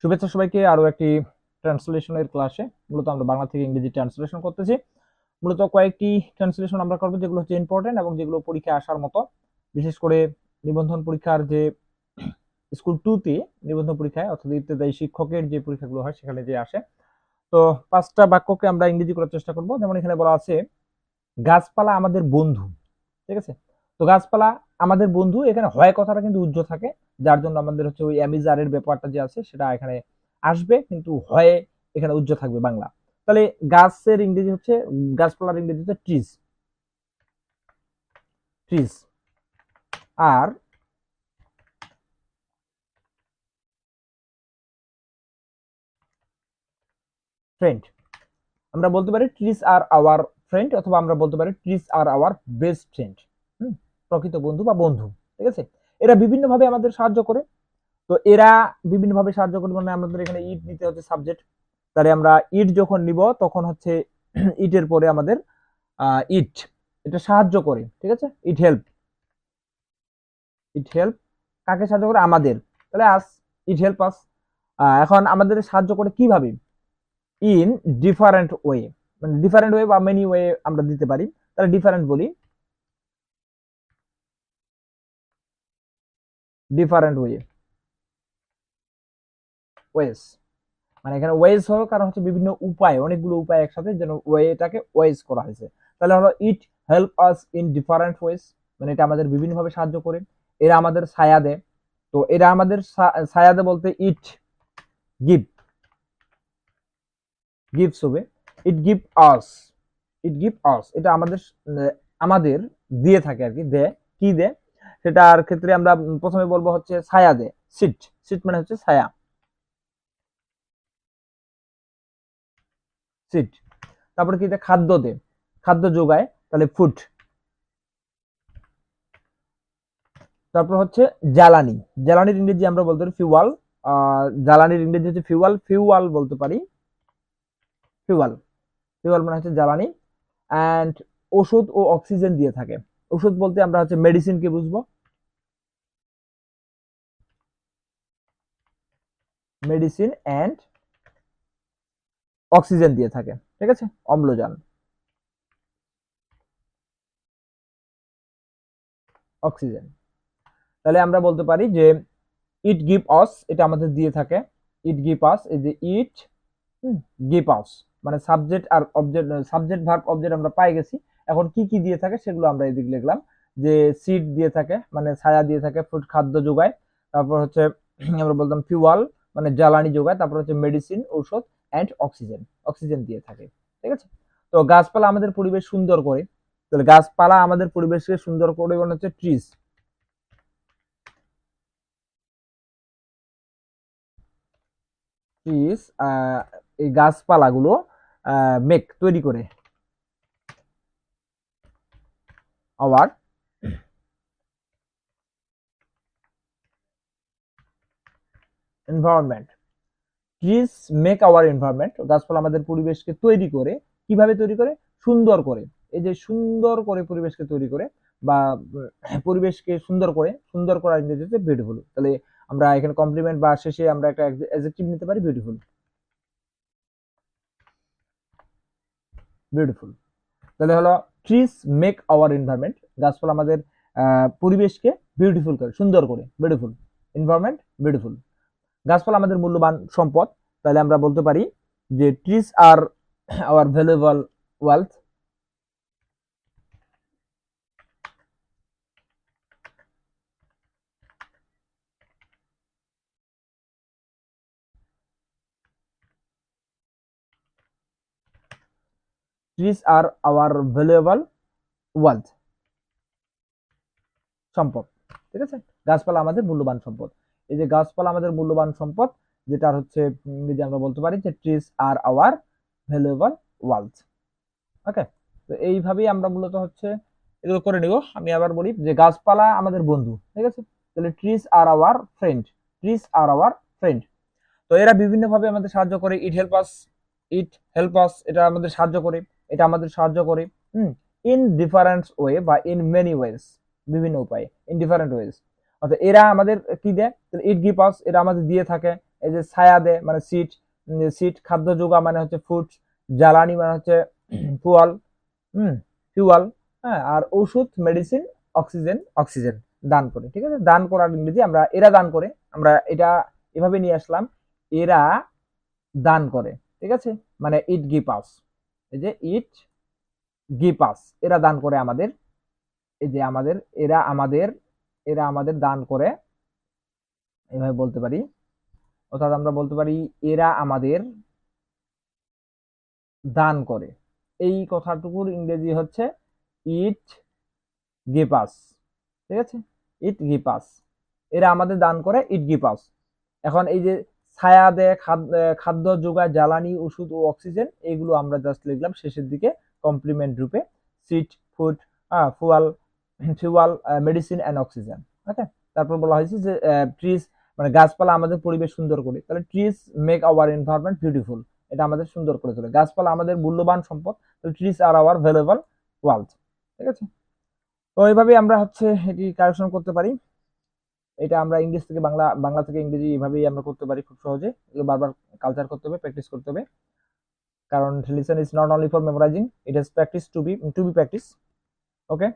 শুভেচ্ছা সবাইকে আরো একটি ট্রান্সলেশনের ক্লাসে। মূলত আমরা বাংলা থেকে ইংরেজি ট্রান্সলেশন করতেছি। মূলত কয়েকটি ট্রান্সলেশন আমরা করবো যেগুলো হচ্ছে ইম্পর্টেন্ট এবং যেগুলো পরীক্ষায় আসার মতো। বিশেষ করে নিবন্ধন পরীক্ষার যে স্কুল 2 তে নিবন্ধন পরীক্ষায় অর্থাৎ ইবতেদায়ী শিক্ষকের যে পরীক্ষাগুলো হয় সেখানে যে আসে। তো 5টা বাক্যকে আমরা ইংরেজি করার চেষ্টা করব। যেমন এখানে বলা আছে গাছপালা আমাদের বন্ধু। ঠিক আছে? তো গাছপালা আমাদের বন্ধু, এখানে হয় কথাটা কিন্তু উজ্জ্ব থাকে, যার জন্য আমাদের হচ্ছে ওই অ্যামিজারের ব্যাপারটা যে আছে সেটা এখানে আসবে, কিন্তু হয় এখানে উজ্জ্ব থাকবে বাংলা। তাহলে গাছের ইংরেজি হচ্ছে, গাছপালার ইংরেজি হচ্ছে ট্রিজ। Trees are friend. আমরা বলতে পারি ট্রিজ আর আওয়ার ফ্রেন্ড, অথবা আমরা বলতে পারি trees are our best friend. প্রকৃত বন্ধু বা বন্ধু। ঠিক আছে? এরা বিভিন্নভাবে আমাদের সাহায্য করে। তো এরা বিভিন্নভাবে সাহায্য করবে, মানে আমাদের এখানে ইট নিতে হচ্ছে সাবজেক্ট। তাহলে আমরা ইট যখন নিব তখন হচ্ছে ইটের পরে আমাদের ইট, এটা সাহায্য করে। ঠিক আছে? It help. ইট হেল্প কাকে সাহায্য করে? আমাদের। তাহলে আস ইট হেল্প আস। এখন আমাদের সাহায্য করে কিভাবে? ইন ডিফারেন্ট ওয়ে, মানে ডিফারেন্ট ওয়ে বা মেনি ওয়ে আমরা দিতে পারি। তাহলে ডিফারেন্ট বলি, ডিফারেন্ট ওয়ে, ওয়েস। মানে এখানে ওয়েজ হওয়ার কারণ হচ্ছে বিভিন্ন উপায়, অনেকগুলো উপায় একসাথে যেন ওয়েটাকে ওয়েজ করা হয়েছে। তাহলে হলো it help us in different ways, মানে এটা আমাদের বিভিন্নভাবে সাহায্য করে। এরা আমাদের ছায়া দেয়। তো এরা আমাদের ছায়া দেয় বলতে ইট গিভ, গিভস হবে। ইট গিভ আস, ইট গিভ আস, এটা আমাদের আমাদের দিয়ে থাকে আর কি। দেয়, কি দেয় সেটার ক্ষেত্রে আমরা প্রথমে বলবো হচ্ছে ছায়া দেয়। সিট, সিট মানে হচ্ছে ছায়া, সিট। তারপরে কি দেয়? খাদ্য দেয়, খাদ্য যোগায়, তাহলে ফুড। তারপর হচ্ছে জ্বালানি, জ্বালানির ইংরেজি আমরা বলতে পারি ফিউয়াল। জ্বালানির ইংরেজি হচ্ছে ফিউয়াল, ফিউয়াল বলতে পারি। ফিউয়াল, ফিউয়াল মানে হচ্ছে জ্বালানি। অ্যান্ড ওষুধ ও অক্সিজেন দিয়ে থাকে। ওষুধ বলতে আমরা হচ্ছে মেডিসিনকে বুঝবো, মেডিসিন অ্যান্ড অক্সিজেন দিয়ে থাকে। ঠিক আছে? অম্লজান, অক্সিজেন। তাহলে আমরা বলতে পারি যে ইট গিভ আস, এটা আমাদের দিয়ে থাকে। ইট গিভ আস, এই যে ইট গিভ আস, মানে সাবজেক্ট আর অবজেক্ট, সাবজেক্ট ভার্ব অবজেক্ট আমরা পাই গেছি। এখন কি কি দিয়ে থাকে সেগুলো আমরা এদিকে লিখলাম। যে সিড দিয়ে থাকে, মানে ছায়া দিয়ে থাকে। ফুড খাদ্য যোগায়। তারপর হচ্ছে আমরা বলতাম ফিউয়াল, মানে জ্বালানি যোগায়। তারপর হচ্ছে মেডিসিন ঔষধ, অ্যান্ড অক্সিজেন, অক্সিজেন দিয়ে থাকে। ঠিক আছে? তো গাছপালা আমাদের পরিবেশ সুন্দর করে। তাহলে গাছপালা আমাদের পরিবেশকে সুন্দর করে মানে হচ্ছে ট্রিজ। ট্রিজ, এই গাছপালাগুলো মেক তৈরি করে our environment. Trees make our environment, গাছপালা আমাদের পরিবেশকে তৈরি করে। কিভাবে তৈরি করে? সুন্দর করে। এই যে সুন্দর করে পরিবেশকে তৈরি করে, বা পরিবেশকে সুন্দর করে, সুন্দর করা ইংরেজি হচ্ছে বিউটিফুল। তাহলে আমরা এখানে কমপ্লিমেন্ট বা শেষে আমরা একটা অ্যাডজেক্টিভ নিতে পারি, বিউটিফুল। বিউটিফুল। তাহলে হলো ট্রিজ মেক আওয়ার এনভায়রনমেন্ট, গাছপালা আমাদের পরিবেশকে বিউটিফুল করে, সুন্দর করে। Beautiful environment, beautiful. গাছপালা আমাদের মূল্যবান সম্পদ। তাহলে আমরা বলতে পারি যে trees are our valuable wealth. Trees are our valuable wealth, সম্পদ। ঠিক আছে? গাছপালা আমাদের মূল্যবান সম্পদ। এই যে গাছপালা আমাদের মূল্যবান সম্পদ, যেটা হচ্ছে ইংরেজি আমরা বলতে পারি যে trees are our valuable wealth. Okay? তো এইভাবেই আমরা মূলত হচ্ছে এগুলো করে নিব। আমি আবার বলি যে গাছপালা আমাদের বন্ধু। ঠিক আছে? তাহলে trees are our friend, trees are our friend. তো এরা বিভিন্নভাবে আমাদের সাহায্য করে। It help us, it help us, এটা আমাদের সাহায্য করে, এটা আমাদের সাহায্য করে। ইন ডিফারেন্ট ওয়ে বা ইন মেনি ওয়েজ, বিভিন্ন উপায়ে, ইন ডিফারেন্ট ওয়েজ। অর্থাৎ এরা আমাদের কি দেয়? ইট গিভ আস, এরা আমাদের দিয়ে থাকে। এই যে ছায়া দেয় মানে সিট, সিট, খাদ্য যোগা মানে হচ্ছে ফুড, জ্বালানি মানে হচ্ছে ফুয়াল, ফিউয়াল, হ্যাঁ, আর ওষুধ মেডিসিন, অক্সিজেন, অক্সিজেন দান করে। ঠিক আছে, দান করার ইংরেজি আমরা এরা দান করে, আমরা এটা এভাবে নিয়ে আসলাম, এরা দান করে। ঠিক আছে, মানে ইট গিভ আস, এই যে ইট গিভ আস, এরা দান করে আমাদের, এই যে আমাদের, এরা আমাদের, এরা আমাদের দান করে, এভাবে বলতে পারি। অর্থাৎ আমরা বলতে পারি এরা আমাদের দান করে। এই কথাটুকুর ইংরেজি হচ্ছে ইট গিভ আস। ঠিক আছে, ইট গিভ আস, এরা আমাদের দান করে, ইট গিভ আস। এখন এই যে ছায়া দেয়, খাদ্য যোগায়, জ্বালানি, ওষুধ ও অক্সিজেন, এগুলো আমরা জাস্ট লিখলাম শেষের দিকে কমপ্লিমেন্ট রূপে, seat, food, fuel, fuel, medicine and oxygen. Okay, তারপর বলা হয়েছে যে ট্রিজ মানে গাছপালা আমাদের পরিবেশ সুন্দর করে, তাহলে trees make our environment beautiful, এটা আমাদের সুন্দর করে তোলে। গাছপালা আমাদের মূল্যবান সম্পদ, তাহলে ট্রিজ আর আওয়ার ভ্যালুয়েবল ওয়ালথ। ঠিক আছে, তো এইভাবে আমরা হচ্ছে এটি কারেকশন করতে পারি। এটা আমরা ইংলিশ থেকে বাংলা, বাংলা থেকে ইংরেজি এভাবেই আমরা করতে পারি খুব সহজে। এগুলো বারবার কালচার করতে হবে, প্র্যাকটিস করতে হবে, কারণ listen is not only for memorising, it is practice to be practice. Okay.